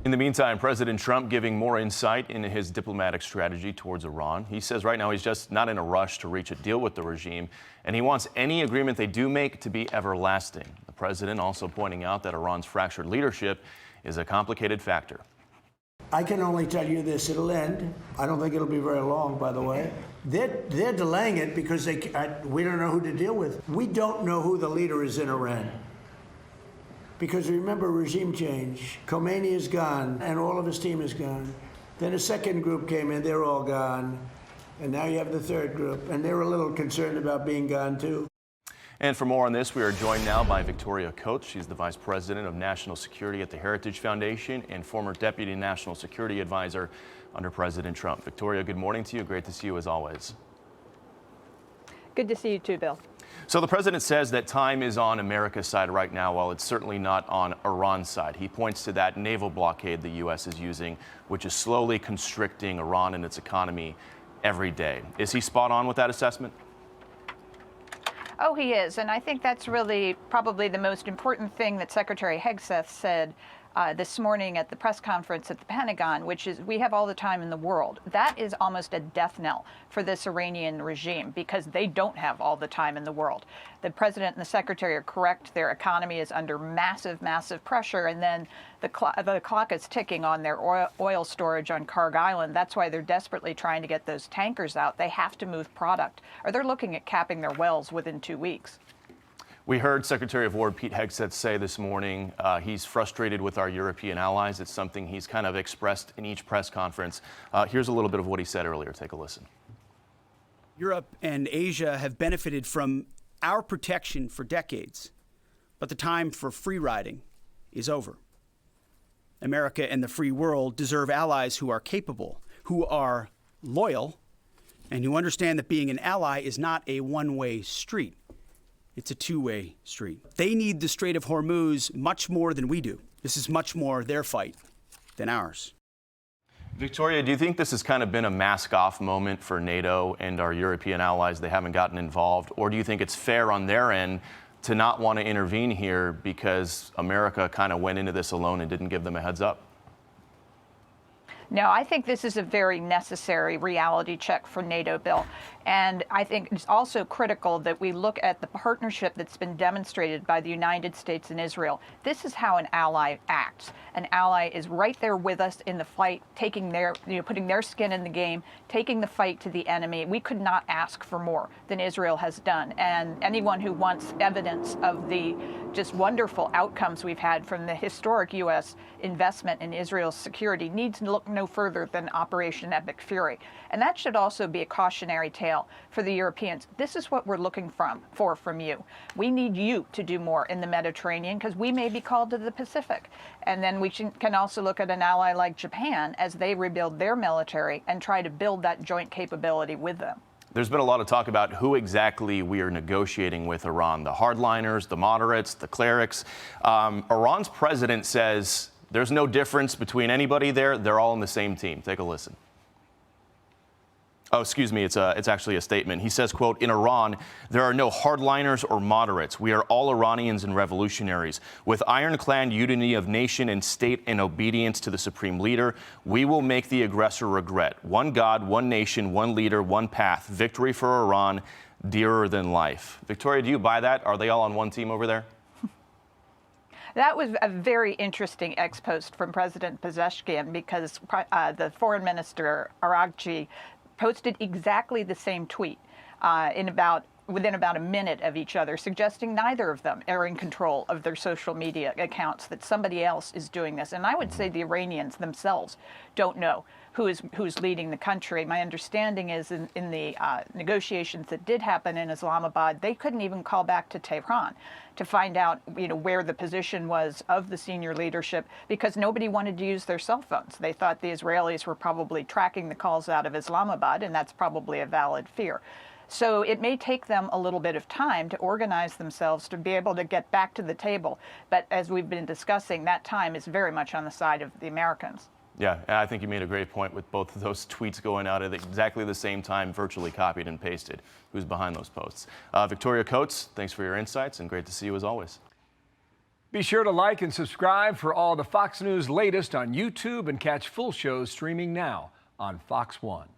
In the meantime, President Trump giving more insight into his diplomatic strategy towards Iran. He says right now he's just not in a rush to reach a deal with the regime, and he wants any agreement they do make to be everlasting. The president also pointing out that Iran's fractured leadership is a complicated factor. I can only tell you this, it'll end. I don't think it'll be very long, by the way. They're delaying it because we don't know who to deal with. We don't know who the leader is in Iran. Because remember, regime change. Khomeini is gone, and all of his team is gone. Then a second group came in, they're all gone. And now you have the third group, and they're a little concerned about being gone, too. And for more on this, we are joined now by Victoria Coates. She's the Vice President of National Security at the Heritage Foundation and former Deputy National Security Advisor under President Trump. Victoria, good morning to you. Great to see you as always. Good to see you too, Bill. So the president says that time is on America's side right now, while it's certainly not on Iran's side. He points to that naval blockade the U.S. is using, which is slowly constricting Iran and its economy every day. Is he spot on with that assessment? Oh, he is. And I think that's really probably the most important thing that Secretary Hegseth said this morning at the press conference at the Pentagon, which is we have all the time in the world. That is almost a death knell for this Iranian regime because they don't have all the time in the world. The president and the secretary are correct. Their economy is under massive, massive pressure. And then the clock is ticking on their oil storage on Karg Island. That's why they're desperately trying to get those tankers out. They have to move product, or they're looking at capping their wells within 2 weeks. We heard Secretary of War Pete Hegseth say this morning he's frustrated with our European allies. It's something he's kind of expressed in each press conference. Here's a little bit of what he said earlier. Take a listen. Europe and Asia have benefited from our protection for decades, but the time for free riding is over. America and the free world deserve allies who are capable, who are loyal, and who understand that being an ally is not a one-way street. It's a two-way street. They need the Strait of Hormuz much more than we do. This is much more their fight than ours. Victoria, do you think this has kind of been a mask-off moment for NATO and our European allies? They haven't gotten involved. Or do you think it's fair on their end to not want to intervene here because America kind of went into this alone and didn't give them a heads up? No, I think this is a very necessary reality check for NATO, Bill. And I think it's also critical that we look at the partnership that's been demonstrated by the United States and Israel. This is how an ally acts. An ally is right there with us in the fight, taking putting their skin in the game, taking the fight to the enemy. We could not ask for more than Israel has done. And anyone who wants evidence of the just wonderful outcomes we've had from the historic U.S. investment in Israel's security needs to look no further than Operation Epic Fury. And that should also be a cautionary tale for the Europeans. This is what we're looking for from you. We need you to do more in the Mediterranean because we may be called to the Pacific. And then we can also look at an ally like Japan as they rebuild their military and try to build that joint capability with them. There's been a lot of talk about who exactly we are negotiating with Iran, the hardliners, the moderates, the clerics. Iran's president says there's no difference between anybody there. They're all on the same team. Take a listen. Oh, excuse me. It's actually a statement. He says, quote, "In Iran, there are no hardliners or moderates. We are all Iranians and revolutionaries. With ironclad unity of nation and state and obedience to the supreme leader, we will make the aggressor regret. One God, one nation, one leader, one path. Victory for Iran, dearer than life." Victoria, do you buy that? Are they all on one team over there? That was a very interesting ex-post from President Pezeshkian because the foreign minister, Araghchi, posted exactly the same tweet within about a minute of each other, suggesting neither of them are in control of their social media accounts, that somebody else is doing this. And I would say the Iranians themselves don't know who's leading the country. My understanding is in the negotiations that did happen in Islamabad, they couldn't even call back to Tehran to find out where the position was of the senior leadership because nobody wanted to use their cell phones. They thought the Israelis were probably tracking the calls out of Islamabad, and that's probably a valid fear. So it may take them a little bit of time to organize themselves to be able to get back to the table. But as we've been discussing, that time is very much on the side of the Americans. Yeah, and I think you made a great point with both of those tweets going out at exactly the same time, virtually copied and pasted. Who's behind those posts? Victoria Coates, thanks for your insights and great to see you as always. Be sure to like and subscribe for all the Fox News latest on YouTube and catch full shows streaming now on Fox One.